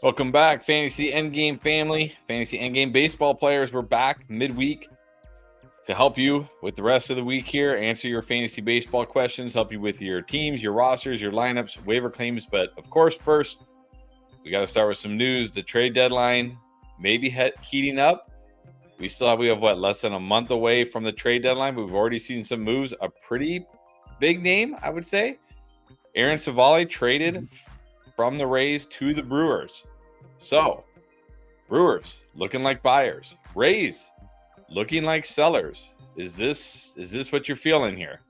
Welcome back, Fantasy Endgame family. Fantasy Endgame baseball players, we're back midweek to help you with the rest of the week here, answer your fantasy baseball questions, help you with your teams, your rosters, your lineups, waiver claims. But of course, first, we got to start with some news. The trade deadline may be heating up. We have less than a month away from the trade deadline, but we've already seen some moves. A pretty big name, I would say. Aaron Savali traded from the Rays to the Brewers. So, Brewers looking like buyers. Rays looking like sellers. Is this what you're feeling here?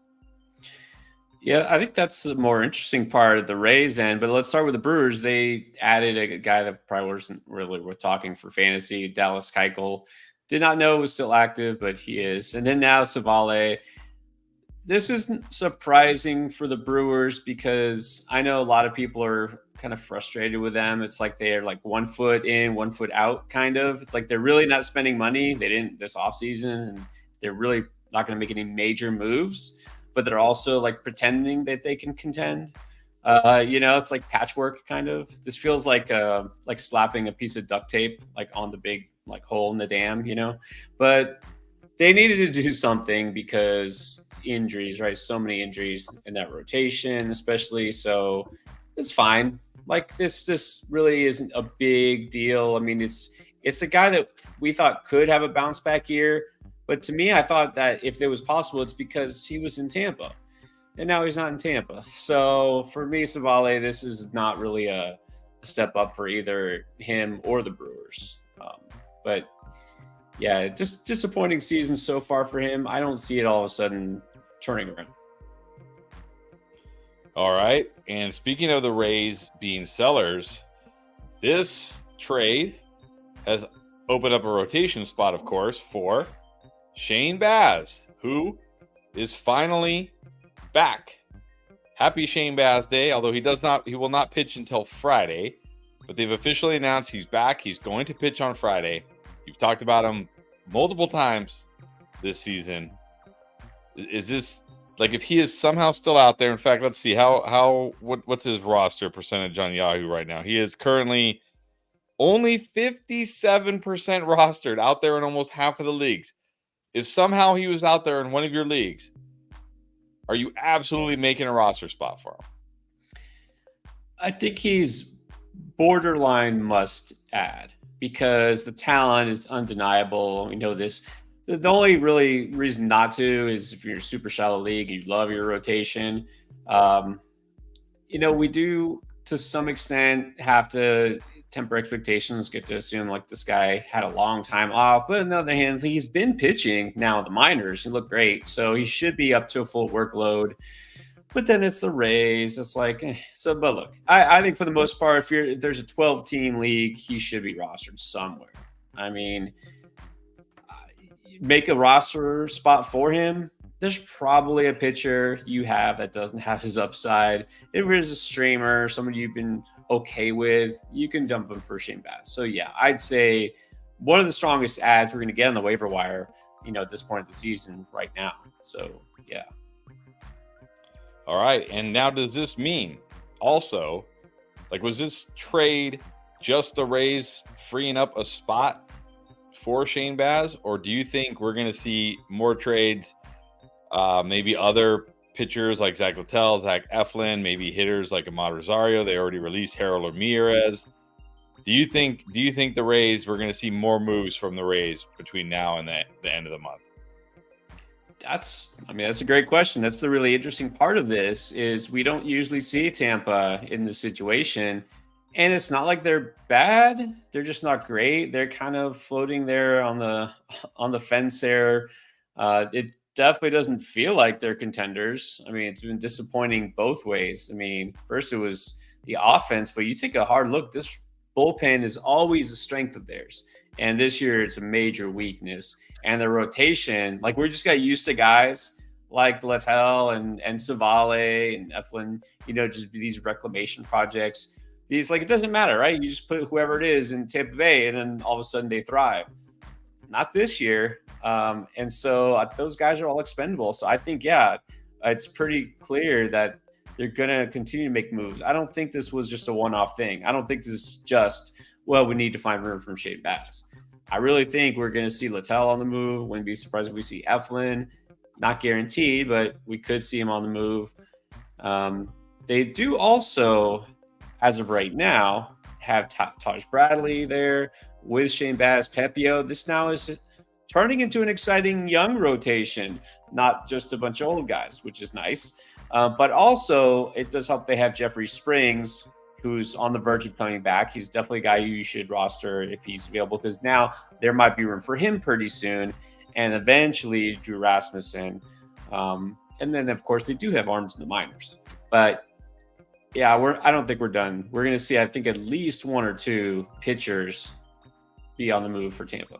Yeah, I think that's the more interesting part of the Rays end. But let's start with the Brewers. They added a guy that probably wasn't really worth talking for fantasy. Dallas Keuchel. Did not know was still active, but he is. And then now Savale. This isn't surprising for the Brewers because I know a lot of people are kind of frustrated with them. It's like they're like 1 foot in, 1 foot out, kind of. It's like they're really not spending money. They didn't this offseason, and they're really not going to make any major moves, but they're also like pretending that they can contend. It's like patchwork kind of. This feels like slapping a piece of duct tape like on the big like hole in the dam. But they needed to do something because injuries, right? So many injuries in that rotation, especially. So it's fine. Like this really isn't a big deal. I mean, it's a guy that we thought could have a bounce back year, but to me, I thought that if it was possible, it's because he was in Tampa, and now he's not in Tampa. So for me, Savale, this is not really a step up for either him or the Brewers. But yeah, just disappointing season so far for him. I don't see it all of a sudden turning around. All right. And speaking of the Rays being sellers, this trade has opened up a rotation spot, of course, for Shane Baz, who is finally back. Happy Shane Baz Day, although he will not pitch until Friday, but they've officially announced he's back. He's going to pitch on Friday. You've talked about him multiple times this season. Is this like if he is somehow still out there? In fact, let's see what's his roster percentage on Yahoo right now. He is currently only 57% rostered out there in almost half of the leagues. If somehow he was out there in one of your leagues, are you absolutely making a roster spot for him? I think he's borderline must add because the talent is undeniable. We know this. The only really reason not to is if you're a super shallow league, you love your rotation. We do to some extent have to temper expectations, get to assume like this guy had a long time off. But on the other hand, he's been pitching now in the minors. He looked great. So he should be up to a full workload. But then it's the Rays. It's like, but look, I think for the most part, if there's a 12-team league, he should be rostered somewhere. I mean, make a roster spot for him. There's probably a pitcher you have that doesn't have his upside. If there's a streamer, somebody you've been okay with, you can dump him for Shane Baz. So yeah, I'd say one of the strongest ads we're going to get on the waiver wire, at this point of the season right now. So yeah. All right. And now does this mean also, like, was this trade just the Rays freeing up a spot for Shane Baz? Or do you think we're going to see more trades, maybe other pitchers like Zach Littell, Zach Eflin, maybe hitters like Ahmad Rosario? They already released Harold Ramirez. Do you think the Rays, we're going to see more moves from the Rays between now and the end of the month? That's a great question. That's the really interesting part of this is we don't usually see Tampa in this situation. And it's not like they're bad. They're just not great. They're kind of floating there on the fence there. It definitely doesn't feel like they're contenders. I mean, it's been disappointing both ways. I mean, first it was the offense, but you take a hard look, this bullpen is always a strength of theirs. And this year it's a major weakness. And the rotation, like we just got used to guys like Littell and Savale and Eflin, just these reclamation projects. These, like, it doesn't matter, right? You just put whoever it is in Tampa Bay and then all of a sudden they thrive. Not this year. And so those guys are all expendable. So I think, yeah, it's pretty clear that they're going to continue to make moves. I don't think this was just a one-off thing. I don't think this is just, well, we need to find room from Shane Bass. I really think we're going to see Littell on the move. Wouldn't be surprised if we see Eflin. Not guaranteed, but we could see him on the move. They do also, as of right now, have Taj Bradley there with Shane Bass, Pepio. This now is turning into an exciting young rotation, not just a bunch of old guys, which is nice. But also, it does help they have Jeffrey Springs, who's on the verge of coming back. He's definitely a guy you should roster if he's available, because now there might be room for him pretty soon. And eventually Drew Rasmussen. And then, of course, they do have arms in the minors. But, yeah, I don't think we're done. We're going to see, I think, at least one or two pitchers be on the move for Tampa.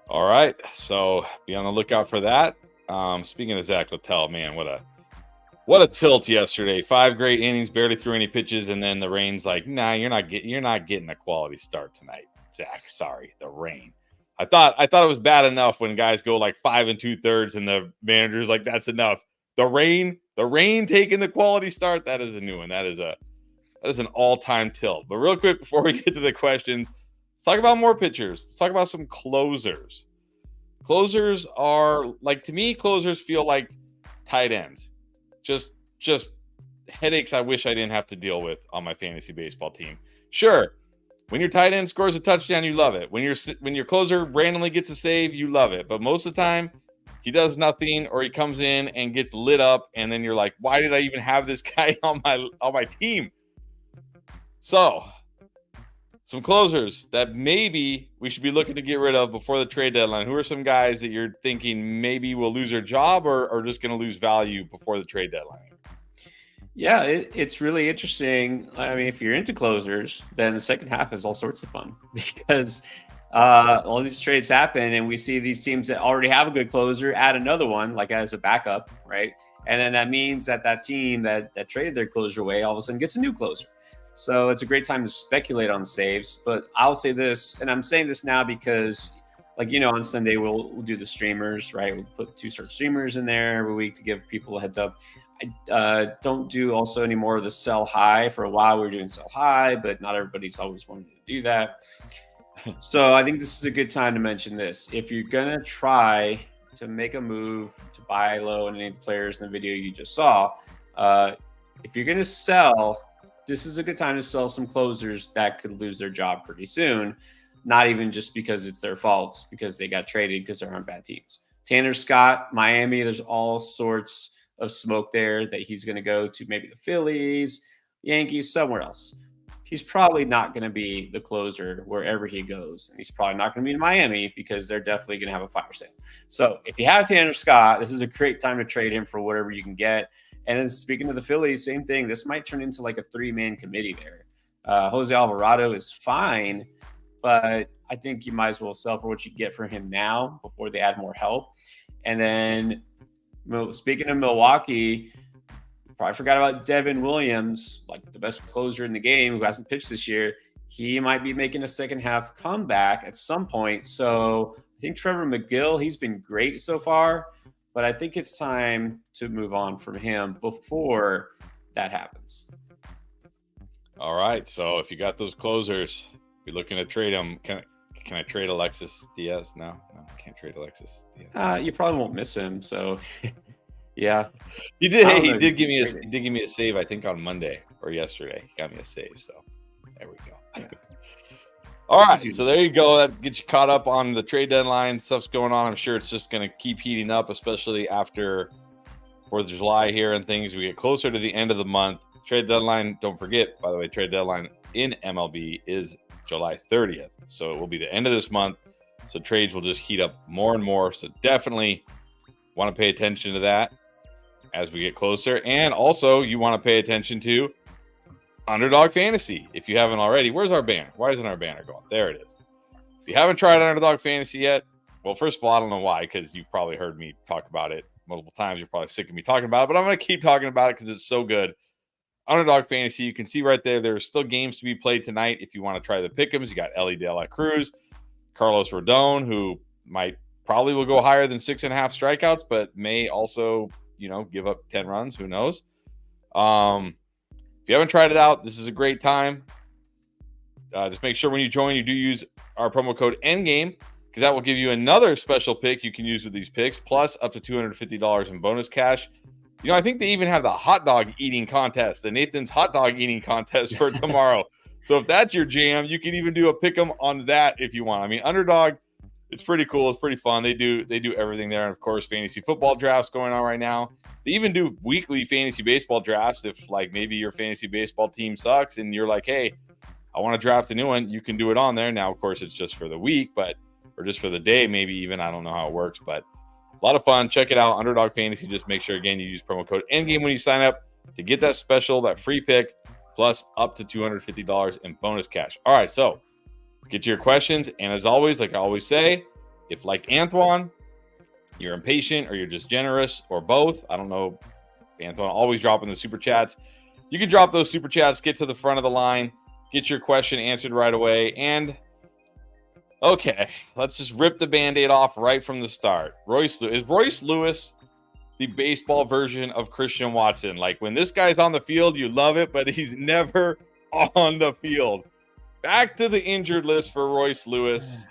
All right. So be on the lookout for that. Speaking of Zach Littell, man, what a tilt yesterday. 5 great innings, barely threw any pitches, and then the rain's like, nah, you're not getting a quality start tonight, Zach. Sorry, the rain. I thought it was bad enough when guys go like 5 2/3 and the manager's like, that's enough. The rain taking the quality start, that is a new one. That is an all-time tilt. But real quick before we get to the questions, let's talk about more pitchers. Let's talk about some closers. Closers are, like, to me, closers feel like tight ends. Just headaches I wish I didn't have to deal with on my fantasy baseball team. Sure, when your tight end scores a touchdown, you love it. When your closer randomly gets a save, you love it. But most of the time, he does nothing, or he comes in and gets lit up, and then you're like, why did I even have this guy on my team? So, some closers that maybe we should be looking to get rid of before the trade deadline. Who are some guys that you're thinking maybe will lose their job or just going to lose value before the trade deadline? Yeah, it's really interesting. I mean, if you're into closers, then the second half is all sorts of fun because all these trades happen and we see these teams that already have a good closer add another one, like as a backup, right? And then that means that team that traded their closer away all of a sudden gets a new closer. So it's a great time to speculate on saves. But I'll say this, and I'm saying this now because, like, on Sunday we'll do the streamers, right? We'll put 2-start streamers in there every week to give people a heads up. I don't do also any more of the sell high. For a while we were doing sell high, but not everybody's always wanted to do that. So I think this is a good time to mention this. If you're going to try to make a move to buy low on any of the players in the video you just saw, if you're going to sell, this is a good time to sell some closers that could lose their job pretty soon. Not even just because it's their fault, because they got traded because they're on bad teams. Tanner Scott, Miami, there's all sorts of smoke there that he's going to go to maybe the Phillies, Yankees, somewhere else. He's probably not going to be the closer wherever he goes. And he's probably not going to be in Miami because they're definitely going to have a fire sale. So if you have Tanner Scott, this is a great time to trade him for whatever you can get. And then speaking of the Phillies, same thing. This might turn into like a 3-man committee there. Jose Alvarado is fine, but I think you might as well sell for what you get for him now before they add more help. And then speaking of Milwaukee, probably forgot about Devin Williams, like the best closer in the game who hasn't pitched this year. He might be making a second half comeback at some point. So I think Trevor McGill, he's been great so far, but I think it's time to move on from him before that happens. All right. So if you got those closers, you're looking to trade them. Can I trade Alexis Diaz? No, I can't trade Alexis Diaz. You probably won't miss him. So yeah, he did. Hey, he did give me a save. I think on Monday or yesterday, he got me a save. So there we go. Yeah. All right, so there you go. That gets you caught up on the trade deadline. Stuff's going on. I'm sure it's just going to keep heating up, especially after 4th of July here and things. We get closer to the end of the month. Trade deadline, don't forget, by the way, trade deadline in MLB is July 30th. So it will be the end of this month. So trades will just heat up more and more. So definitely want to pay attention to that as we get closer. And also you want to pay attention to Underdog Fantasy. If you haven't already, where's our banner? Why isn't our banner going? There it is. If you haven't tried Underdog Fantasy yet, well, first of all, I don't know why, because you've probably heard me talk about it multiple times. You're probably sick of me talking about it, but I'm going to keep talking about it because it's so good. Underdog Fantasy, you can see right there, there's still games to be played tonight. If you want to try the pick'ems, you got Ellie De La Cruz, Carlos Rodon, who probably will go higher than 6.5 strikeouts, but may also, give up 10 runs. Who knows? If you haven't tried it out, this is a great time. Just make sure when you join, you do use our promo code ENDGAME, because that will give you another special pick you can use with these picks, plus up to $250 in bonus cash. You know, I think they even have the hot dog eating contest, the Nathan's hot dog eating contest for tomorrow. So if that's your jam, you can even do a pick 'em on that if you want. I mean, Underdog, it's pretty cool. It's pretty fun. They do everything there. And of course, fantasy football drafts going on right now. They even do weekly fantasy baseball drafts. If like maybe your fantasy baseball team sucks and you're like, hey, I want to draft a new one, you can do it on there. Now, of course, it's just for the week, or just for the day, maybe even. I don't know how it works, but a lot of fun. Check it out. Underdog Fantasy. Just make sure, again, you use promo code ENDGAME when you sign up to get that special, that free pick, plus up to $250 in bonus cash. All right, so let's get to your questions. And as always, like I always say, if like Antoine, you're impatient or you're just generous or both, I don't know, Antoine always dropping the super chats. You can drop those super chats, get to the front of the line, get your question answered right away. And okay, let's just rip the Band-Aid off right from the start. Is Royce Lewis the baseball version of Christian Watson? Like, when this guy's on the field, you love it, but he's never on the field. Back to the injured list for Royce Lewis.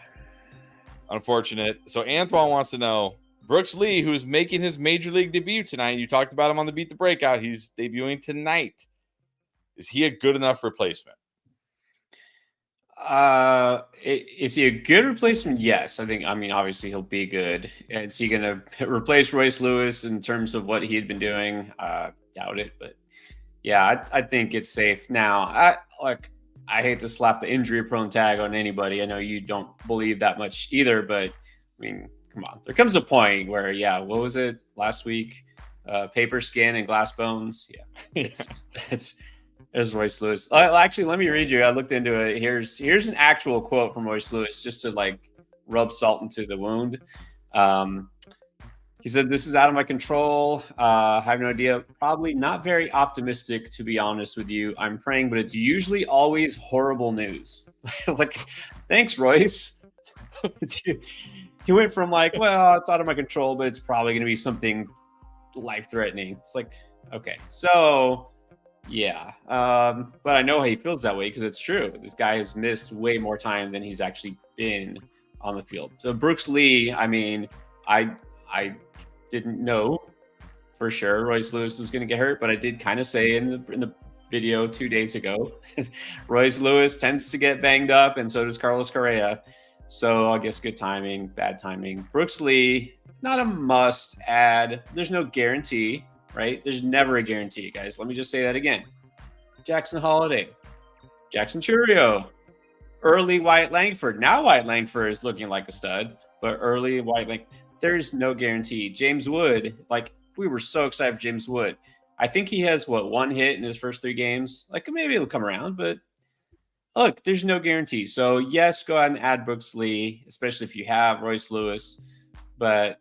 Unfortunate. So Antoine wants to know, Brooks Lee, who's making his major league debut tonight, you talked about him on the Beat the Breakout, he's debuting tonight. Is he a good enough replacement? Is he a good replacement? Yes, I think. I mean, obviously he'll be good. Is he going to replace Royce Lewis in terms of what he had been doing? Doubt it, but yeah, I think it's safe now. I hate to slap the injury-prone tag on anybody. I know you don't believe that much either, but I mean, come on. There comes a point where, yeah, what was it last week? Paper skin and glass bones. Yeah, it's Royce Lewis. Actually, let me read you. I looked into it. Here's an actual quote from Royce Lewis, just to like rub salt into the wound. He said, "This is out of my control. I have no idea. Probably not very optimistic, to be honest with you. I'm praying, but it's usually always horrible news." Like, thanks, Royce. He went from like, well, it's out of my control, but it's probably going to be something life-threatening. It's like, okay, so yeah. But I know how he feels that way because it's true. This guy has missed way more time than he's actually been on the field. So Brooks Lee, I mean, I didn't know for sure Royce Lewis was going to get hurt, but I did kind of say in the video 2 days ago, Royce Lewis tends to get banged up, and so does Carlos Correa. So I guess good timing, bad timing. Brooks Lee, not a must add. There's no guarantee, right? There's never a guarantee, guys. Let me just say that again. Jackson Holiday, Jackson Churio, early Wyatt Langford. Now Wyatt Langford is looking like a stud, but early Wyatt Langford, there's no guarantee. James Wood, like, we were so excited for James Wood. I think he has, one hit in his first 3 games. Like, maybe it'll come around, but look, there's no guarantee. So, yes, go ahead and add Brooks Lee, especially if you have Royce Lewis. But,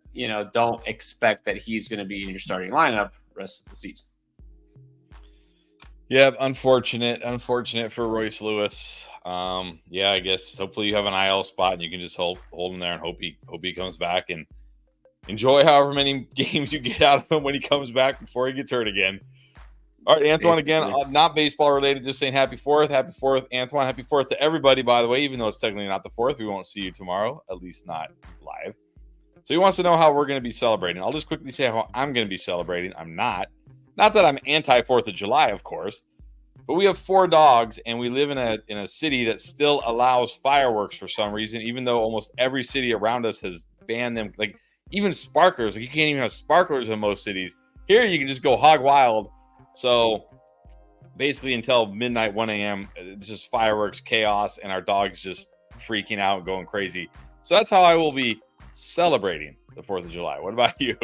don't expect that he's going to be in your starting lineup the rest of the season. Yeah, unfortunate for Royce Lewis. Yeah, I guess hopefully you have an IL spot and you can just hold him there and hope he comes back and enjoy however many games you get out of him when he comes back before he gets hurt again. All right, Antoine, again, not baseball related, just saying happy 4th. Happy 4th, Antoine. Happy 4th to everybody, by the way, even though it's technically not the 4th. We won't see you tomorrow, at least not live. So he wants to know how we're going to be celebrating. I'll just quickly say how I'm going to be celebrating. I'm not that I'm anti-4th of July, of course, but we have 4 dogs, and we live in a city that still allows fireworks for some reason, even though almost every city around us has banned them. Like, even sparklers. Like, you can't even have sparklers in most cities. Here, you can just go hog wild. So basically until midnight, 1 a.m., it's just fireworks, chaos, and our dog's just freaking out, going crazy. So that's how I will be celebrating the 4th of July. What about you?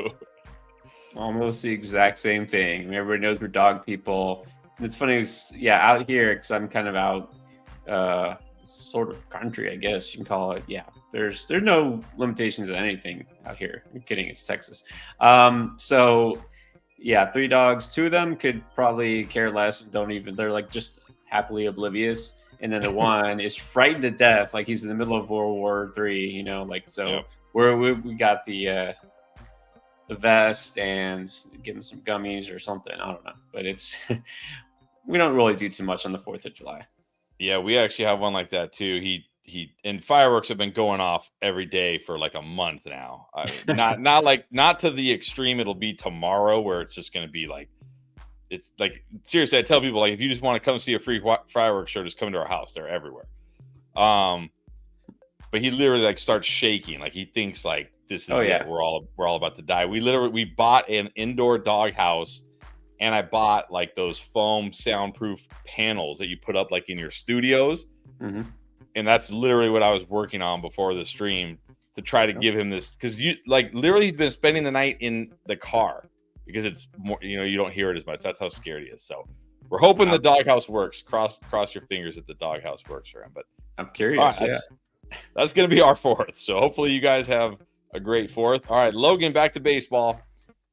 Almost the exact same thing. I mean, everybody knows we're dog people. And it's funny, out here, because I'm kind of out sort of country, I guess you can call it. Yeah, there's no limitations on anything out here. I'm kidding, it's Texas. So yeah, 3 dogs. 2 of them could probably care less. They're like just happily oblivious. And then the one is frightened to death. Like, he's in the middle of World War III, so. Yep. We got the the vest and give him some gummies or something. I don't know, but it's we don't really do too much on the 4th of July. Yeah, we actually have one like that too. He and fireworks have been going off every day for like a month now. Not to the extreme it'll be tomorrow where it's just going to be like, it's like, seriously, I tell people, like, if you just want to come see a free fireworks show, just come to our house. They're everywhere. But he literally like starts shaking, like he thinks like this is it. We're all about to die. We bought an indoor dog house, and I bought like those foam soundproof panels that you put up like in your studios. Mm-hmm. And that's literally what I was working on before the stream to try to give him this, because you like literally he's been spending the night in the car because it's more, you don't hear it as much. That's how scared he is. So we're hoping the doghouse works. Cross your fingers that the doghouse works for him. But I'm curious. That's going to be our 4th. So hopefully you guys have a great 4th. All right, Logan, back to baseball.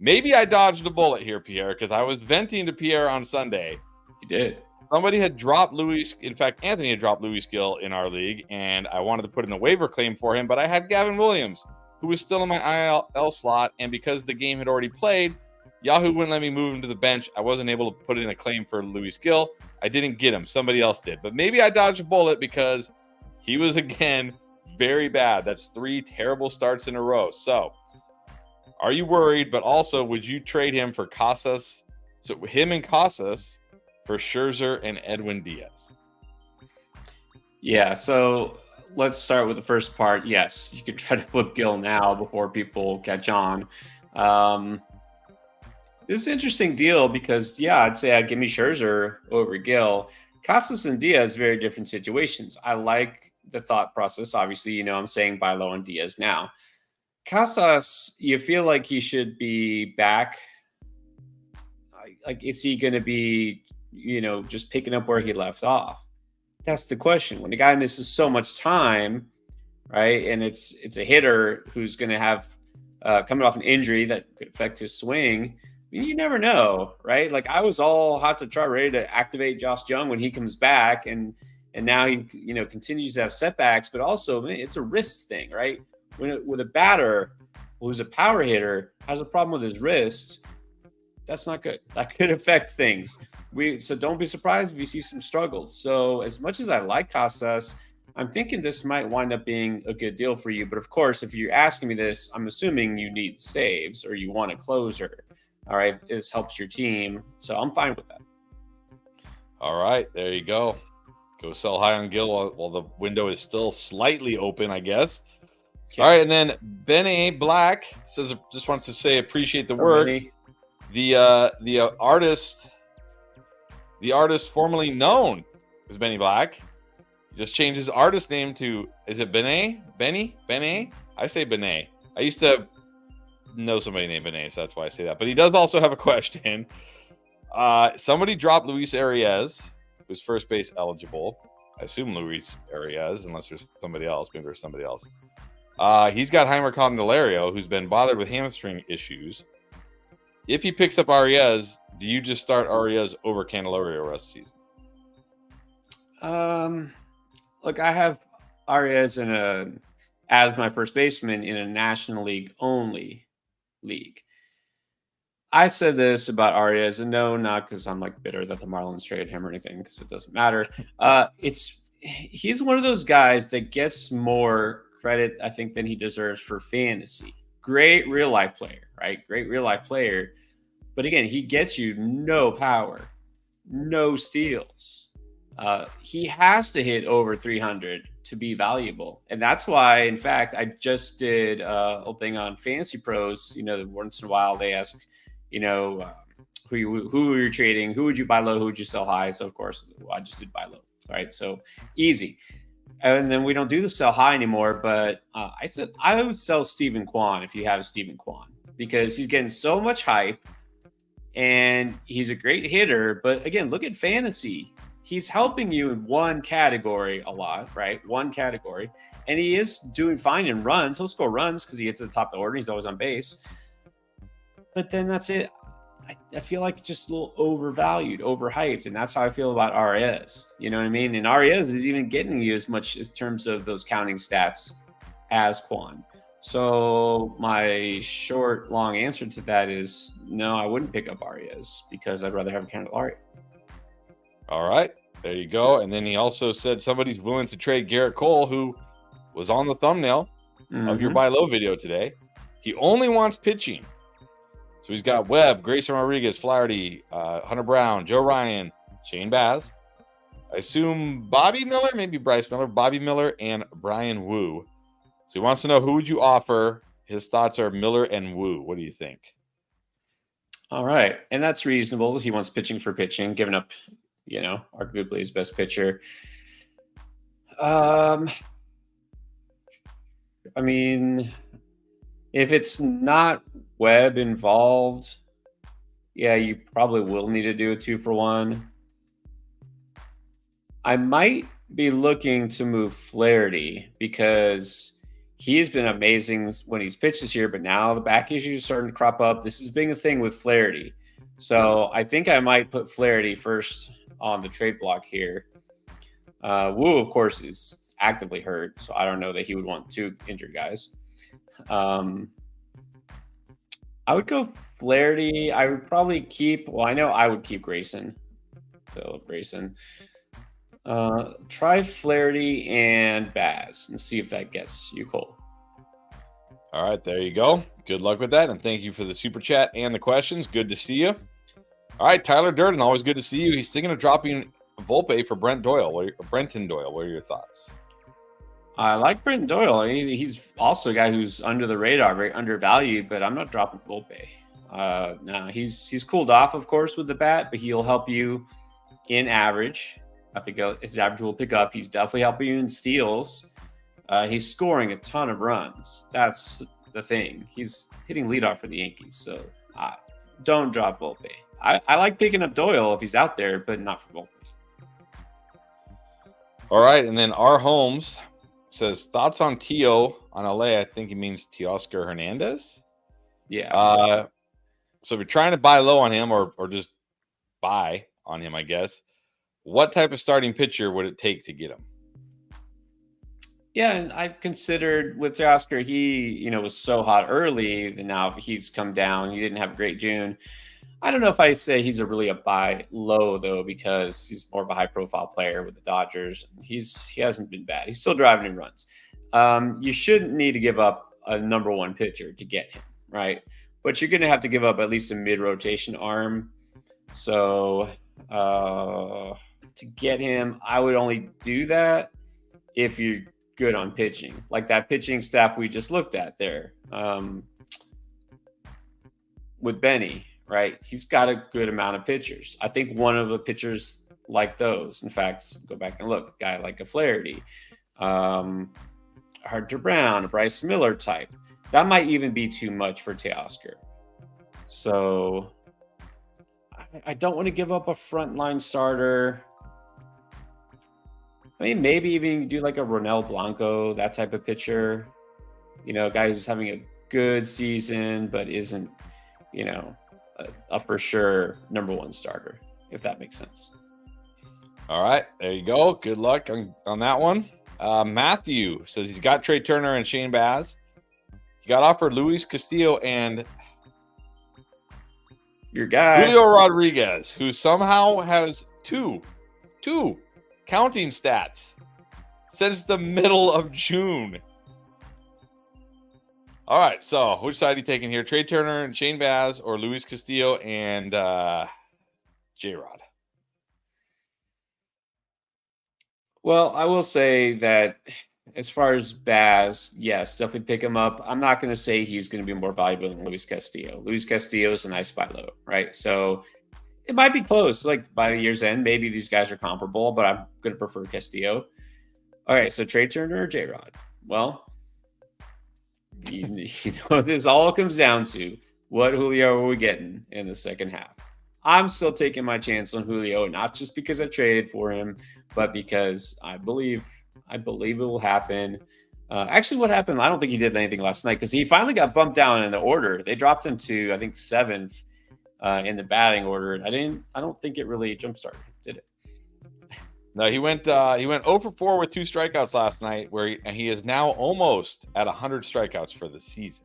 Maybe I dodged a bullet here, Pierre, because I was venting to Pierre on Sunday. You did. Somebody had dropped Luis. In fact, Anthony had dropped Luis Gill in our league, and I wanted to put in a waiver claim for him, but I had Gavin Williams, who was still in my IL slot, and because the game had already played, Yahoo wouldn't let me move him to the bench. I wasn't able to put in a claim for Luis Gill. I didn't get him. Somebody else did. But maybe I dodged a bullet because he was, again, very bad. That's 3 terrible starts in a row. So, are you worried? But also, would you trade him for Casas? So, him and Casas for Scherzer and Edwin Diaz. Yeah, so let's start with the first part. Yes, you could try to flip Gill now before people catch on. This is an interesting deal because, I'd say I'd give me Scherzer over Gill. Casas and Diaz, very different situations. I like the thought process. Obviously, I'm saying buy low on Diaz now. Casas, you feel like he should be back. Like, is he going to be, just picking up where he left off? That's the question. When a guy misses so much time, right, and it's a hitter who's going to have coming off an injury that could affect his swing, you never know, right? Like, I was all hot to try, ready to activate Josh Jung when he comes back, and now he continues to have setbacks, but also it's a wrist thing, right? With a batter who's a power hitter has a problem with his wrist, that's not good. That could affect things. So don't be surprised if you see some struggles. So as much as I like Casas, I'm thinking this might wind up being a good deal for you. But of course, if you're asking me this, I'm assuming you need saves or you want a closer. All right, this helps your team. So I'm fine with that. All right, there you go. Go sell high on Gill while the window is still slightly open, I guess. Okay. All right, and then Benny Black just wants to say appreciate the work. Benny. The artist formerly known as Benny Black just changed his artist name to, is it Benny? I say Benny. I used to know somebody named Benny, so that's why I say that. But he does also have a question. Somebody dropped Luis Arias, who's first base eligible. I assume Luis Arias, unless there's somebody else. Maybe there's somebody else. He's got Heimer Candelario, who's been bothered with hamstring issues. If he picks up Arias, do you just start Arias over Candelario rest of the season? Look, I have Arias as my first baseman in a National League only league. I said this about Arias, and no, not because I'm like bitter that the Marlins traded him or anything, because it doesn't matter. He's one of those guys that gets more credit, I think, than he deserves for fantasy. Great real life player, right? Great real life player. But again, he gets you no power, no steals. He has to hit over 300 to be valuable. And that's why, in fact, I just did a whole thing on Fantasy Pros. Once in a while they ask, who you're trading, who would you buy low, who would you sell high? So, of course, I just did buy low, right? So easy. And then we don't do the sell high anymore, but I said I would sell Steven Kwan if you have Steven Kwan, because he's getting so much hype and he's a great hitter. But again, look at fantasy. He's helping you in one category a lot, right? One category. And he is doing fine in runs. He'll score runs because he gets to the top of the order. He's always on base. But then that's it. I feel like just a little overvalued, overhyped. And that's how I feel about Arias. You know what I mean? And Arias is even getting you as much in terms of those counting stats as Kwan. So my short, long answer to that is no, I wouldn't pick up Arias because I'd rather have a Candelario. All right, there you go. And then he also said somebody's willing to trade Garrett Cole, who was on the thumbnail of your buy low video today. He only wants pitching. So he's got Webb, Grayson Rodriguez, Flaherty, Hunter Brown, Joe Ryan, Shane Baz. I assume Bobby Miller, maybe Bryce Miller, Bobby Miller, and Brian Wu. So he wants to know who would you offer. His thoughts are Miller and Wu. What do you think? All right. And that's reasonable. He wants pitching for pitching, giving up, arguably his best pitcher. I mean, if it's not Webb involved, yeah, you probably will need to do a 2-for-1. I might be looking to move Flaherty because he's been amazing when he's pitched this year, but now the back issues are starting to crop up. This is being a thing with Flaherty. So I think I might put Flaherty first on the trade block here. Wu, of course, is actively hurt, so I don't know that he would want 2 injured guys. I would go Flaherty. I would probably keep, I know I would keep Grayson. Try Flaherty and Baz and see if that gets you Cole. All right, there you go. Good luck with that, and thank you for the super chat and the questions. Good to see you. All right, Tyler Durden, always good to see you. He's thinking of dropping Volpe for Brenton Doyle. What are your thoughts? I like Brenton Doyle. He's also a guy who's under the radar, very undervalued, but I'm not dropping Volpe. No, he's cooled off, of course, with the bat, but he'll help you in average. I think his average will pick up. He's definitely helping you in steals. He's scoring a ton of runs. That's the thing. He's hitting leadoff for the Yankees, so don't drop Volpe. I like picking up Doyle if he's out there, but not for Volpe. All right, and then R. Holmes says, thoughts on Tio on LA? I think he means Teoscar Hernandez. Yeah. So if you're trying to buy low on him or just buy on him, I guess, what type of starting pitcher would it take to get him? Yeah, and I've considered with Teoscar, he, was so hot early, and now he's come down. He didn't have a great June. I don't know if I say he's a buy low, though, because he's more of a high-profile player with the Dodgers. He hasn't been bad. He's still driving in runs. You shouldn't need to give up a number 1 pitcher to get him, right? But you're going to have to give up at least a mid-rotation arm. So to get him, I would only do that if you're good on pitching, like that pitching staff we just looked at there with Benny, right? He's got a good amount of pitchers. I think one of the pitchers like those, in fact, go back and look, a guy like a Flaherty, Hunter Brown, a Bryce Miller type, that might even be too much for Teoscar. So I don't want to give up a frontline starter. I mean, maybe even do like a Ronel Blanco, that type of pitcher, a guy who's having a good season, but isn't, a for sure number 1 starter, if that makes sense. All right, there you go. Good luck on that one. Matthew says he's got Trey Turner and Shane Baz. He got offered Luis Castillo and your guy Julio Rodriguez, who somehow has two counting stats since the middle of June. All right, so which side are you taking here? Trey Turner and Shane Baz or Luis Castillo and J-Rod? Well, I will say that as far as Baz, yes, definitely pick him up. I'm not going to say he's going to be more valuable than Luis Castillo. Luis Castillo is a nice buy low, right? So it might be close. Like by the year's end, maybe these guys are comparable, but I'm going to prefer Castillo. All right, so Trey Turner or J-Rod? Well, this all comes down to what Julio are we getting in the second half. I'm still taking my chance on Julio, not just because I traded for him, but because I believe it will happen. Actually, what happened, I don't think he did anything last night because he finally got bumped down in the order. They dropped him to, I think, 7th in the batting order. I don't think it really jump-started, did it? No, he went 0 for 4 with 2 strikeouts last night, and he is now almost at 100 strikeouts for the season.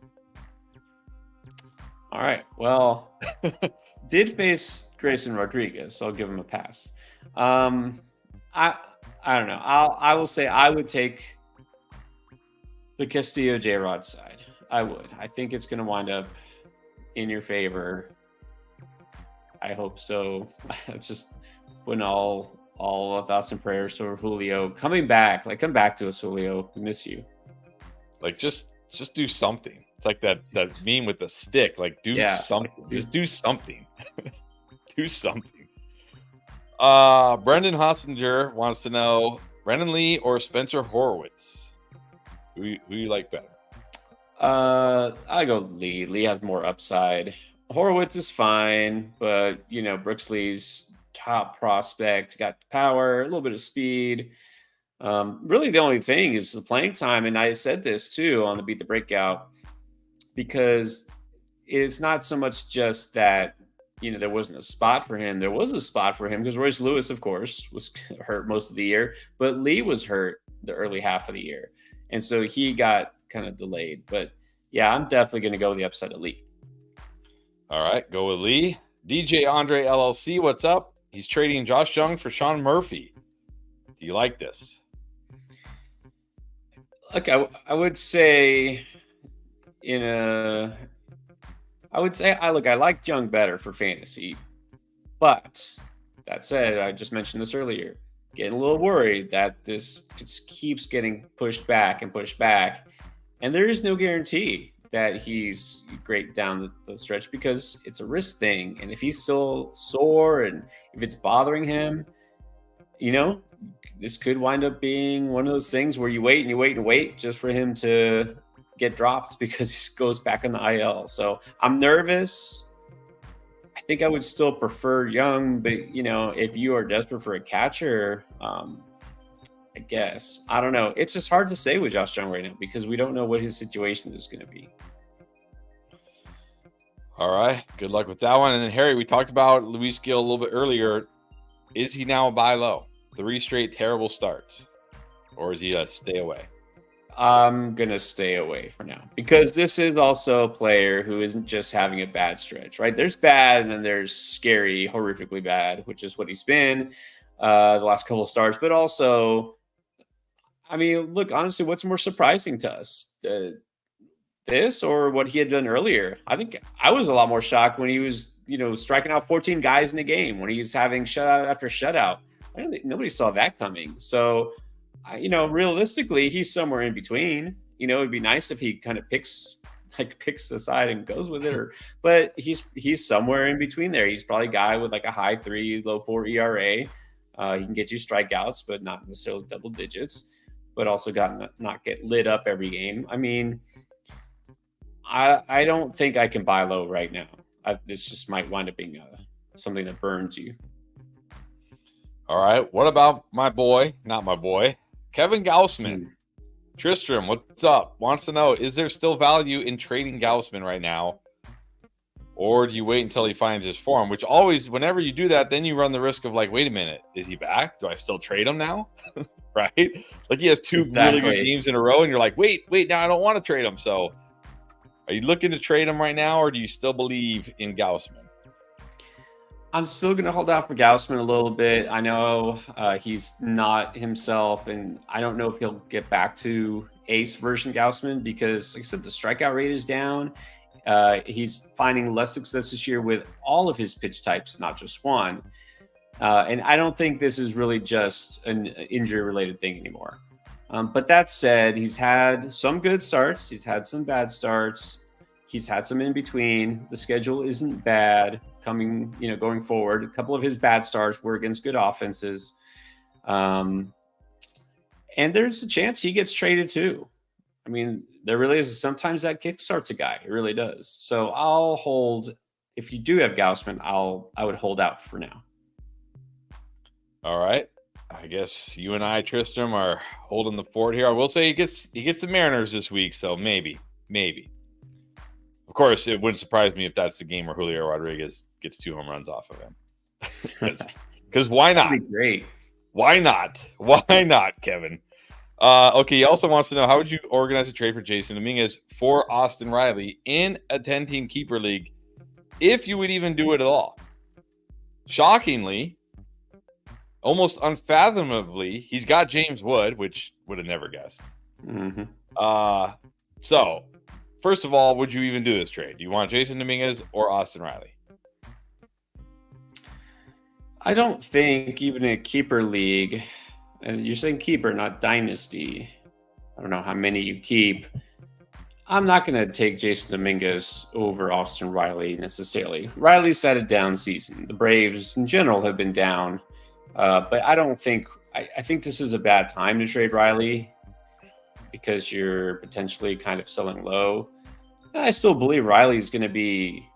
All right. Well, did face Grayson Rodriguez, so I'll give him a pass. I don't know. I will say I would take the Castillo J-Rod side. I would. I think it's going to wind up in your favor. I hope so. Just putting all thoughts and prayers to Julio coming back. Like, come back to us, Julio. We miss you. Like, just do something. It's like that meme with the stick. Like, do something. Just do something. Do something. Brendan Hossinger wants to know Brendan Lee or Spencer Horwitz. Who you like better? I go Lee. Lee has more upside. Horowitz is fine, but Brooks Lee's top prospect, got power, a little bit of speed. Really, the only thing is the playing time, and I said this too on the Beat the Breakout, because it's not so much just that there wasn't a spot for him. There was a spot for him because Royce Lewis, of course, was hurt most of the year, but Lee was hurt the early half of the year, and so he got kind of delayed. But yeah, I'm definitely going to go with the upside of Lee. All right, go with Lee. DJ Andre LLC, what's up? He's trading Josh Jung for Sean Murphy. Do you like this? Look, I would say I like Jung better for fantasy, but that said, I just mentioned this earlier, getting a little worried that this just keeps getting pushed back, and there is no guarantee that he's great down the stretch because it's a wrist thing. And if he's still sore and if it's bothering him, this could wind up being one of those things where you wait and you wait and wait just for him to get dropped because he goes back on the IL. So I'm nervous. I think I would still prefer Young, but if you are desperate for a catcher, I guess. I don't know. It's just hard to say with Josh Jung right now because we don't know what his situation is going to be. All right. Good luck with that one. And then, Harry, we talked about Luis Gil a little bit earlier. Is he now a buy low? 3 straight terrible starts. Or is he a stay away? I'm going to stay away for now because this is also a player who isn't just having a bad stretch, right? There's bad and then there's scary, horrifically bad, which is what he's been the last couple of starts. But also, look, honestly, what's more surprising to us? This or what he had done earlier? I think I was a lot more shocked when he was, striking out 14 guys in a game, when he was having shutout after shutout. I don't think nobody saw that coming. So, realistically, he's somewhere in between. It'd be nice if he kind of picks a side and goes with it. But he's somewhere in between there. He's probably a guy with like a high 3, low 4 ERA. He can get you strikeouts, but not necessarily double digits. But also not get lit up every game. I don't think I can buy low right now. This just might wind up being something that burns you. All right. What about not my boy, Kevin Gausman? Tristram, what's up? Wants to know, is there still value in trading Gausman right now? Or do you wait until he finds his form? Which always, whenever you do that, then you run the risk of wait a minute, is he back? Do I still trade him now? Right? Like he has 2 really good games in a row and you're like, wait, now I don't want to trade him. So are you looking to trade him right now or do you still believe in Gausman? I'm still going to hold out for Gausman a little bit. I know he's not himself, and I don't know if he'll get back to ace version Gausman because, like I said, the strikeout rate is down. He's finding less success this year with all of his pitch types, not just one. And I don't think this is really just an injury-related thing anymore. But that said, he's had some good starts. He's had some bad starts. He's had some in between. The schedule isn't bad going forward. A couple of his bad starts were against good offenses. And there's a chance he gets traded too. There really is. Sometimes that kickstarts a guy. It really does. So I'll hold. If you do have Gausman, I would hold out for now. All right. I guess you and I, Tristram, are holding the fort here. I will say he gets the Mariners this week, so maybe. Of course, it wouldn't surprise me if that's the game where Julio Rodriguez gets 2 home runs off of him. Because why not? That'd be great. Why not? Why not, Kevin? Okay, he also wants to know, how would you organize a trade for Jason Dominguez for Austin Riley in a 10-team keeper league, if you would even do it at all? Shockingly, almost unfathomably, he's got James Wood, which would have never guessed. Mm-hmm. So, first of all, would you even do this trade? Do you want Jason Dominguez or Austin Riley? I don't think even in a keeper league, and you're saying keeper, not dynasty. I don't know how many you keep. I'm not going to take Jason Dominguez over Austin Riley necessarily. Riley's had a down season. The Braves in general have been down. But I don't think I think this is a bad time to trade Riley because you're potentially kind of selling low. And I still believe Riley's going to be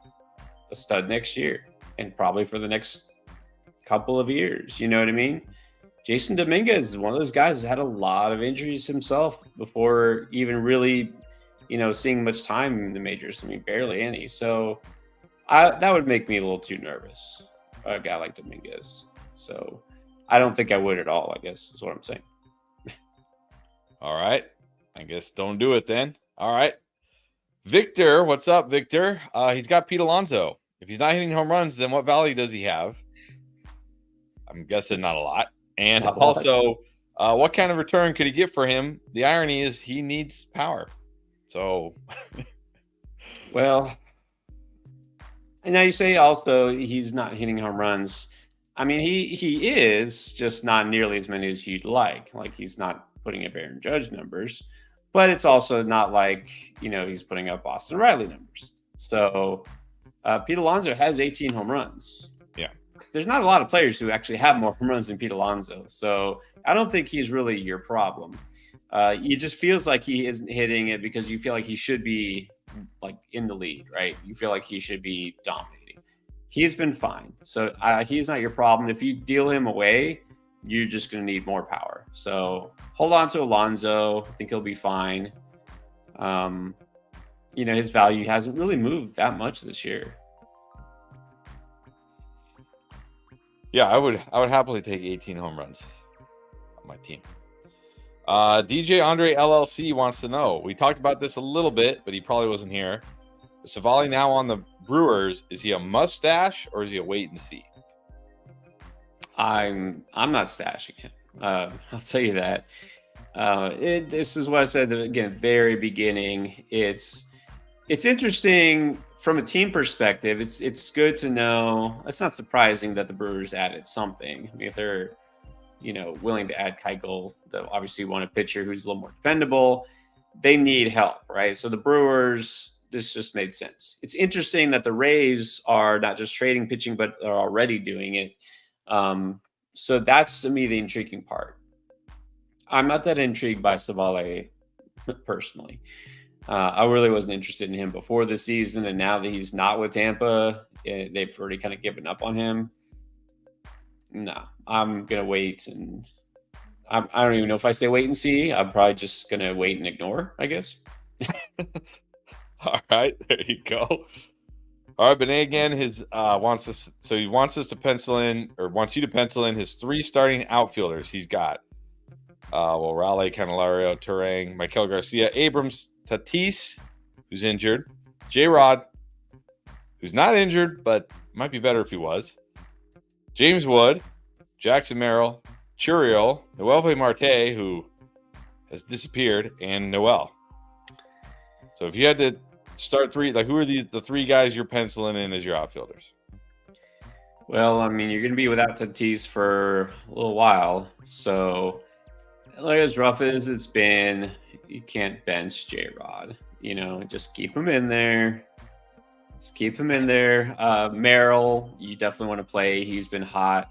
a stud next year and probably for the next couple of years. You know what I mean? Jason Dominguez is one of those guys that had a lot of injuries himself before even really, seeing much time in the majors. I mean, barely any. So that would make me a little too nervous, a guy like Dominguez. So I don't think I would at all, I guess, is what I'm saying. All right. I guess don't do it then. All right. Victor, what's up, Victor? He's got Pete Alonso. If he's not hitting home runs, then what value does he have? I'm guessing not a lot. And also, what kind of return could he get for him? The irony is he needs power. So, well, and now you say also he's not hitting home runs. I mean, he is just not nearly as many as you'd like. Like he's not putting up Aaron Judge numbers, but it's also not like he's putting up Austin Riley numbers. So Pete Alonso has 18 home runs. Yeah, there's not a lot of players who actually have more home runs than Pete Alonso. So I don't think he's really your problem. It just feels like he isn't hitting it because you feel like he should be like in the lead, right? You feel like he should be dominating. He's been fine. So he's not your problem. If you deal him away, you're just going to need more power. So hold on to Alonso. I think he'll be fine. His value hasn't really moved that much this year. Yeah, I would happily take 18 home runs on my team. DJ Andre LLC wants to know. We talked about this a little bit, but he probably wasn't here. Savali now on the Brewers. Is he a mustache or is he a wait and see? I'm not stashing him. I'll tell you that. This is what I said again, very beginning. It's interesting from a team perspective. It's good to know. It's not surprising that the Brewers added something. I mean, if they're willing to add Keuchel, they obviously want a pitcher who's a little more dependable. They need help, right? So the Brewers, this just made sense. It's interesting that the Rays are not just trading pitching, but are already doing it. So that's to me the intriguing part. I'm not that intrigued by Savali personally. I really wasn't interested in him before the season, and now that he's not with Tampa, they've already kind of given up on him. No, I'm gonna wait, and I don't even know if I say wait and see. I'm probably just gonna wait and ignore, I guess. All right, there you go. All right, Benet again. Wants us to pencil in, or wants you to pencil in his 3 starting outfielders. He's got Raleigh, Candelario, Turang, Michael Garcia, Abrams, Tatis, who's injured, J-Rod, who's not injured but might be better if he was, James Wood, Jackson Merrill, Churiel, Noel Marte, who has disappeared, and Noel. So if you had to start 3, like, who are the 3 guys you're penciling in as your outfielders? Well, I mean, you're going to be without Tatis for a little while. So, like as rough as it's been, you can't bench J-Rod. Just keep him in there. Merrill, you definitely want to play. He's been hot.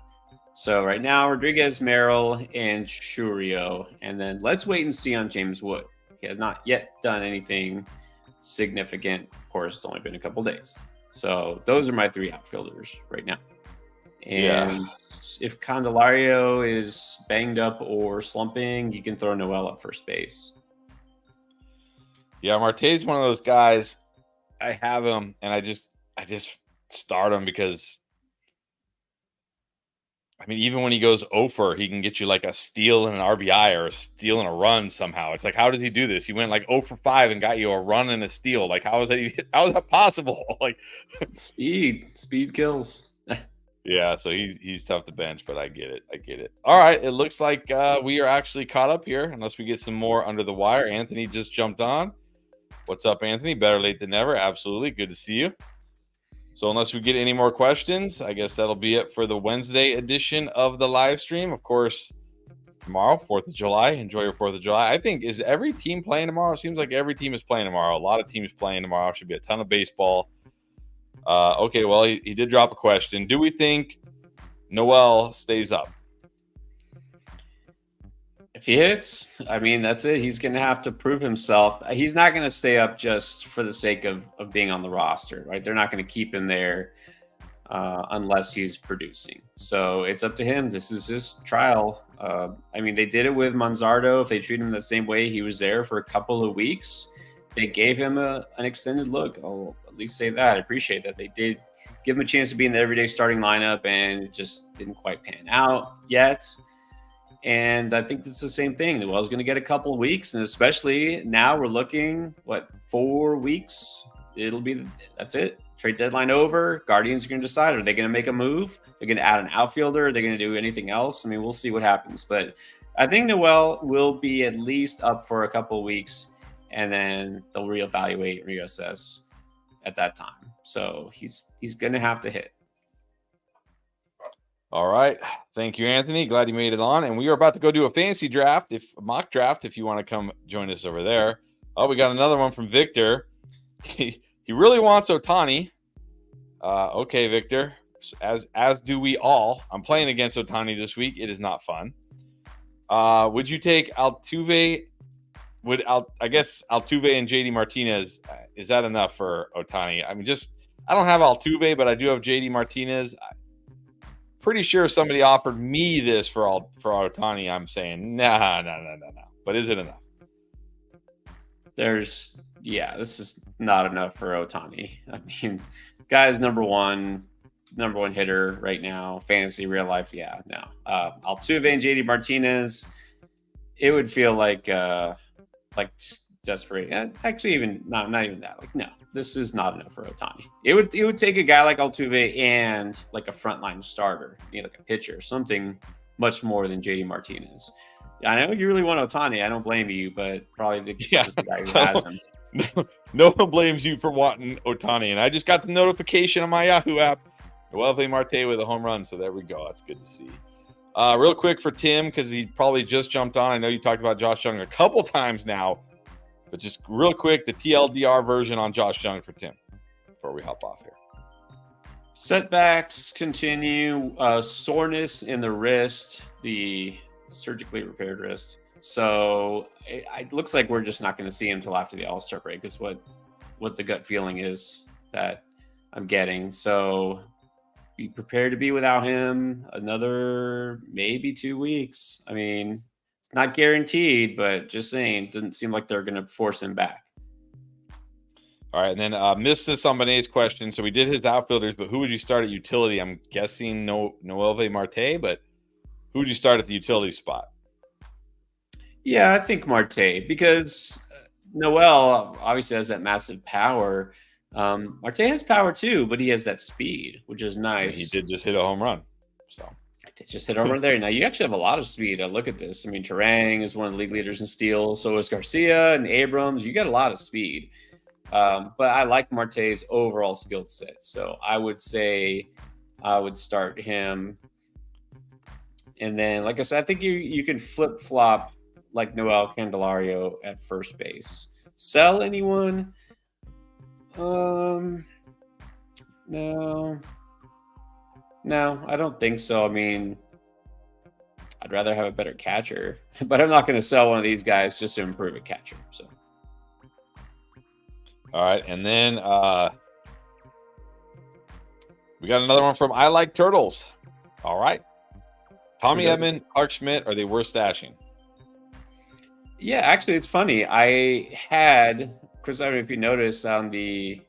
So right now, Rodriguez, Merrill, and Churio. And then let's wait and see on James Wood. He has not yet done anything significant. Of course, it's only been a couple days. So those are my 3 outfielders right now. And if Candelario is banged up or slumping, you can throw Noel at first base. Yeah, Marte's one of those guys. I have him, and I just start him because I mean, even when he goes over, he can get you like a steal and an RBI or a steal and a run somehow. It's like, how does he do this? He went like 0 for 5 and got you a run and a steal. Like, how is that possible? Like, speed kills. yeah, so he's tough to bench, but I get it. All right, it looks like we are actually caught up here, unless we get some more under the wire. Anthony just jumped on. What's up, Anthony? Better late than never. Absolutely, good to see you. So unless we get any more questions, I guess that'll be it for the Wednesday edition of the live stream. Of course, tomorrow, 4th of July. Enjoy your 4th of July. I think, is every team playing tomorrow? Seems like every team is playing tomorrow. A lot of teams playing tomorrow. Should be a ton of baseball. Okay, well, he did drop a question. Do we think Noel stays up? If he hits, I mean, that's it. He's going to have to prove himself. He's not going to stay up just for the sake of being on the roster, right? They're not going to keep him there unless he's producing. So it's up to him. This is his trial. I mean, they did it with Manzardo. If they treat him the same way, he was there for a couple of weeks. They gave him an extended look. I'll at least say that. I appreciate that. They did give him a chance to be in the everyday starting lineup, and it just didn't quite pan out yet. And I think it's the same thing. Noel's going to get a couple of weeks, and especially now we're looking, 4 weeks? That's it. Trade deadline over. Guardians are going to decide. Are they going to make a move? They're going to add an outfielder. Are they going to do anything else? I mean, we'll see what happens. But I think Noel will be at least up for a couple of weeks, and then they'll reevaluate, reassess at that time. So he's going to have to hit. All right. Thank you, Anthony. Glad you made it on. And we are about to go do a fantasy draft, mock draft, if you want to come join us over there. Oh, we got another one from Victor. He really wants Ohtani. Okay, Victor. As do we all. I'm playing against Ohtani this week. It is not fun. Would you take Altuve? I guess Altuve and JD Martinez, is that enough for Ohtani? I mean, I don't have Altuve, but I do have JD Martinez. Pretty sure somebody offered me this for Ohtani. I'm saying no. But is it enough? This is not enough for Ohtani. I mean, guy's number one hitter right now, fantasy, real life. Yeah, no. Altuve and JD Martinez, it would feel like desperate. Actually, even not even that. Like, no, this is not enough for Ohtani. It would take a guy like Altuve and like a frontline starter, like a pitcher, something much more than JD Martinez. I know you really want Ohtani. I don't blame you, but probably just the guy who has him. No one blames you for wanting Ohtani. And I just got the notification on my Yahoo app. Noelvi Marte with a home run. So there we go. That's good to see. Real quick for Tim, because he probably just jumped on. I know you talked about Josh Young a couple times now. But just real quick, the TLDR version on Josh Young for Tim before we hop off here. Setbacks continue. Soreness in the wrist, the surgically repaired wrist. So it looks like we're just not going to see him until after the All-Star break is what the gut feeling is that I'm getting. So be prepared to be without him another maybe 2 weeks. I mean, not guaranteed, but just saying, doesn't seem like they're going to force him back. All right, and then missed this on Benet's question. So we did his outfielders, but who would you start at utility? I'm guessing Noelvi Marte, but who would you start at the utility spot? Yeah, I think Marte, because Noel obviously has that massive power. Marte has power too, but he has that speed, which is nice. He did just hit a home run. So just hit over there. Now, you actually have a lot of speed. Look at this. I mean, Terang is one of the league leaders in steals. So is Garcia and Abrams. You got a lot of speed. But I like Marte's overall skill set. So I would say I would start him. And then, like I said, I think you can flip-flop like Noel Candelario at first base. Sell anyone? No, I don't think so. I mean, I'd rather have a better catcher, but I'm not going to sell one of these guys just to improve a catcher. So, all right, and then we got another one from I Like Turtles. All right, Tommy Edman, Clark Schmidt, are they worth stashing? Yeah, actually, it's funny. I had Chris. I don't know if you noticed on the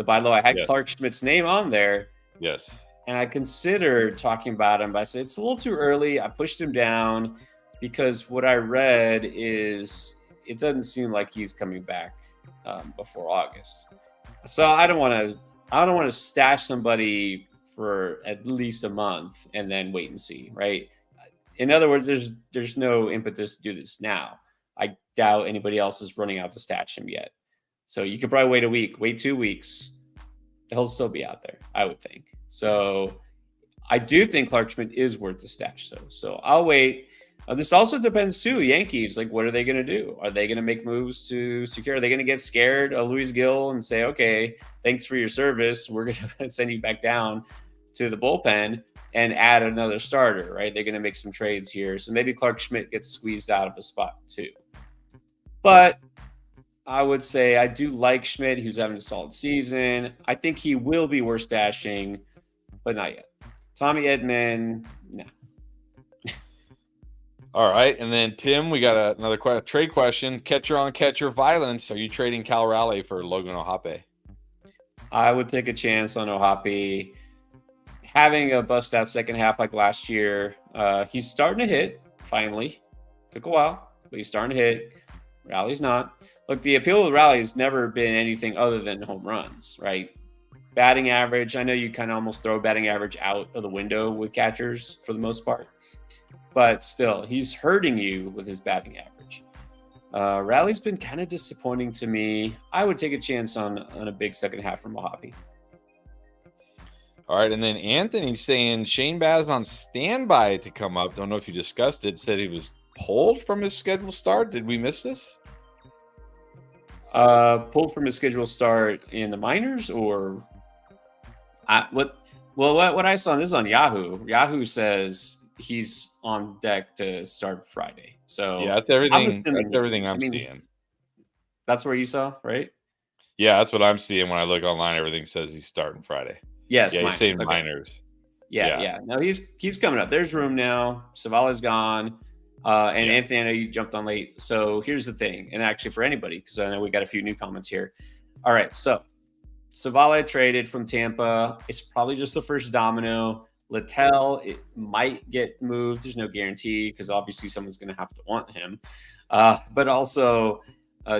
buy low, I had Clark Schmidt's name on there. Yes. and I considered talking about him, but I said it's a little too early. I pushed him down because what I read is it doesn't seem like he's coming back before August. So I don't want to. I don't want to stash somebody for at least a month and then wait and see. Right. In other words, there's no impetus to do this now. I doubt anybody else is running out to stash him yet. So you could probably wait a week, wait 2 weeks. He'll still be out there, I would think. So I do think Clark Schmidt is worth the stash, though. So I'll wait. This also depends too. Yankees, like, what are they going to do? Are they going to make moves to secure? Are they going to get scared of Luis Gil and say, "Okay, thanks for your service. We're going to send you back down to the bullpen and add another starter"? Right? They're going to make some trades here, so maybe Clark Schmidt gets squeezed out of a spot too. But I would say I do like Schmidt. He was having a solid season. I think he will be worth stashing, but not yet. Tommy Edman, no. All right, and then Tim, we got another trade question. Catcher on catcher violence. Are you trading Cal Raleigh for Logan Ohape? I would take a chance on Ohape. Having a bust out second half like last year, he's starting to hit, finally. Took a while, but he's starting to hit. Raleigh's not. Look, the appeal of Raleigh has never been anything other than home runs, right? Batting average, I know you kind of almost throw batting average out of the window with catchers for the most part. But still, he's hurting you with his batting average. Raleigh's been kind of disappointing to me. I would take a chance on a big second half from Mojave. All right, and then Anthony's saying Shane Baz on standby to come up. Don't know if you discussed it. Said he was pulled from his scheduled start. Did we miss this? Pulled from his scheduled start in the minors, or what I saw, this is on Yahoo. Yahoo says he's on deck to start Friday. So yeah, that's everything. That's everything I'm seeing. That's where you saw, right? Yeah, that's what I'm seeing when I look online. Everything says he's starting Friday. Yes, yeah, he's saying minors. Yeah. No, he's coming up. There's room now. Savala's gone. And Anthony, I know you jumped on late. So here's the thing, and actually for anybody, because I know we got a few new comments here. All right, so Savala traded from Tampa. It's probably just the first domino. Littell, it might get moved. There's no guarantee because obviously someone's going to have to want him. But also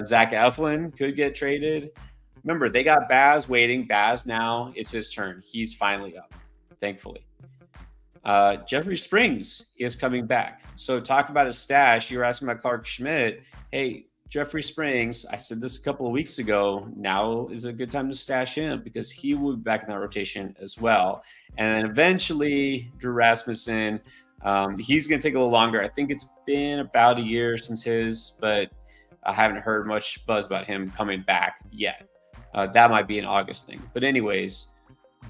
Zach Eflin could get traded. Remember, they got Baz waiting. Baz now, it's his turn. He's finally up, thankfully. Jeffrey Springs is coming back. So talk about a stash. You were asking about Clark Schmidt. Hey, Jeffrey Springs, I said this a couple of weeks ago. Now is a good time to stash him because he will be back in that rotation as well. And then eventually Drew Rasmussen, he's going to take a little longer. I think it's been about a year since his, but I haven't heard much buzz about him coming back yet. That might be an August thing. But anyways,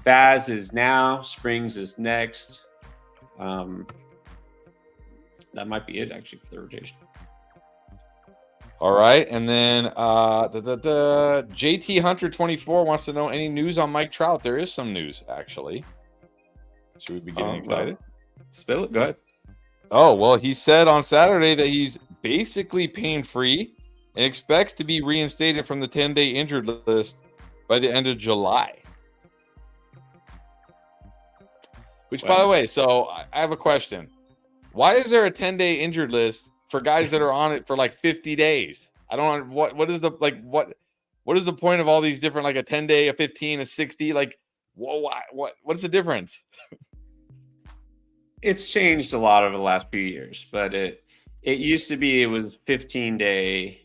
Baz is now, Springs is next. That might be it actually for the rotation. All right, and then the JT Hunter 24 wants to know any news on Mike Trout. There is some news actually. Should we be getting excited? Spill it. Go ahead. Oh well, he said on Saturday that he's basically pain free and expects to be reinstated from the 10-day injured list by the end of July. Which, by the way, so I have a question. Why is there a 10-day injured list for guys that are on it for like 50 days? I don't know what is the what is the point of all these different, like a 10-day, a 15, a 60? Like, what's the difference? It's changed a lot over the last few years, but it used to be it was 15-day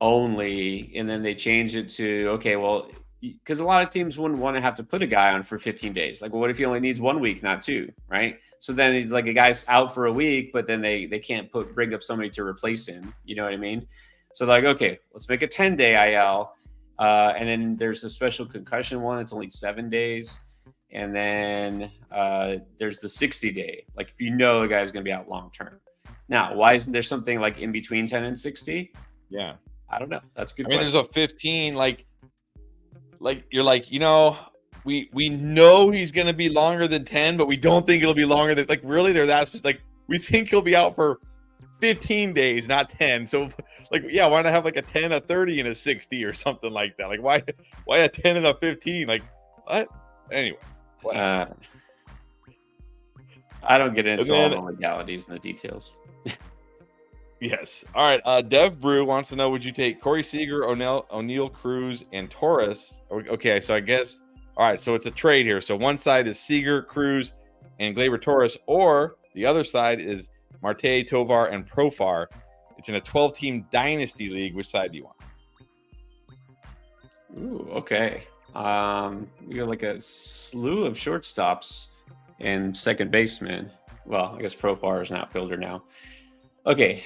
only, and then they changed it to, okay, well, because a lot of teams wouldn't want to have to put a guy on for 15 days. Like, well, what if he only needs 1 week, not 2, right? So then it's like a guy's out for a week, but then they can't bring up somebody to replace him. You know what I mean? So like, okay, let's make a 10-day IL. And then there's a special concussion one. It's only 7 days. And then there's the 60-day. Like, if you know the guy's going to be out long-term. Now, why isn't there something like in between 10 and 60? Yeah. I don't know. That's a good. I mean, there's a 15, like you're like, you know, we know he's going to be longer than 10, but we don't think it'll be longer than, like, really, they're that specific. Like, we think he'll be out for 15 days, not 10. So, like, yeah, why not have like a 10, a 30, and a 60 or something like that? Like, why a 10 and a 15? Like, what? Anyways. I don't get into then- all the legalities and the details. Yes. All right. Dev Brew wants to know: would you take Corey Seager, O'Neal Cruz, and Torres? Okay, so I guess. All right, so it's a trade here. So one side is Seager, Cruz, and Gleyber Torres, or the other side is Marte, Tovar, and Profar. It's in a 12-team dynasty league. Which side do you want? Ooh, okay. We got like a slew of shortstops and second baseman. Well, I guess Profar is an outfielder now. Okay,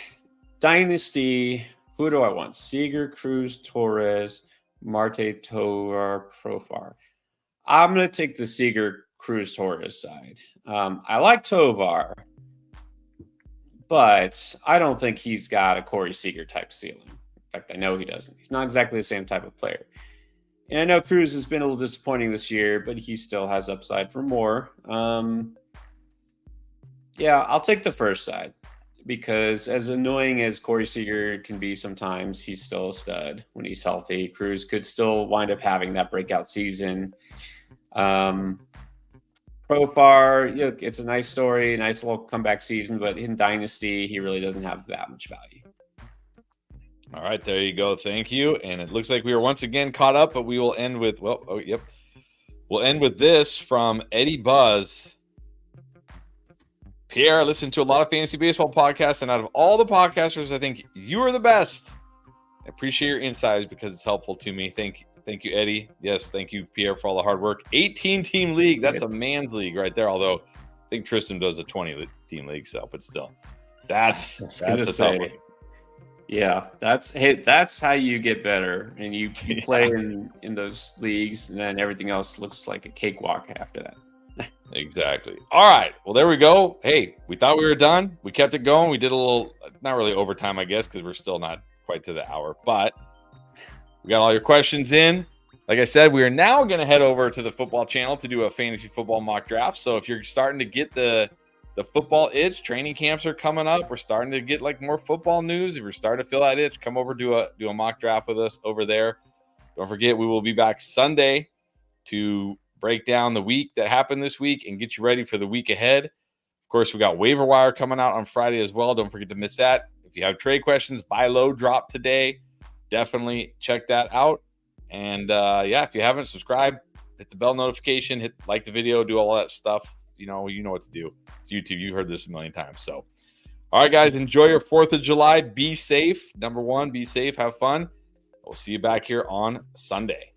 dynasty. Who do I want? Seager, Cruz, Torres, Marte, Tovar, Profar. I'm going to take the Seager, Cruz, Torres side. I like Tovar, but I don't think he's got a Corey Seager type ceiling. In fact, I know he doesn't. He's not exactly the same type of player. And I know Cruz has been a little disappointing this year, but he still has upside for more. Yeah, I'll take the first side because as annoying as Corey Seager can be sometimes, he's still a stud when he's healthy. Cruz could still wind up having that breakout season. Profar, it's a nice story, nice little comeback season, but in Dynasty, he really doesn't have that much value. All right, there you go. Thank you. And it looks like we are once again caught up, but we will end with, we'll end with this from Eddie Buzz. Pierre, I listen to a lot of fantasy baseball podcasts, and out of all the podcasters, I think you are the best. I appreciate your insights because it's helpful to me. Thank you, Eddie. Yes, thank you, Pierre, for all the hard work. 18-team league. That's a man's league right there, although I think Tristan does a 20-team league, so, but still. That's a tough one. Yeah, that's how you get better, and you play in those leagues, and then everything else looks like a cakewalk after that. Exactly. All right. Well, there we go. Hey, we thought we were done. We kept it going. We did a little, not really overtime, I guess, because we're still not quite to the hour, but we got all your questions in. Like I said, we are now going to head over to the football channel to do a fantasy football mock draft. So if you're starting to get the football itch, training camps are coming up. We're starting to get like more football news. If you're starting to feel that itch, come over do a mock draft with us over there. Don't forget, we will be back Sunday to break down the week that happened this week and get you ready for the week ahead. Of course, we got waiver wire coming out on Friday as well. Don't forget to miss that. If you have trade questions, buy low, drop today. Definitely check that out. And if you haven't subscribed, hit the bell notification, like the video, do all that stuff. You know what to do. It's YouTube. You heard this a million times. So, all right, guys, enjoy your 4th of July. Be safe. Number one, be safe. Have fun. We'll see you back here on Sunday.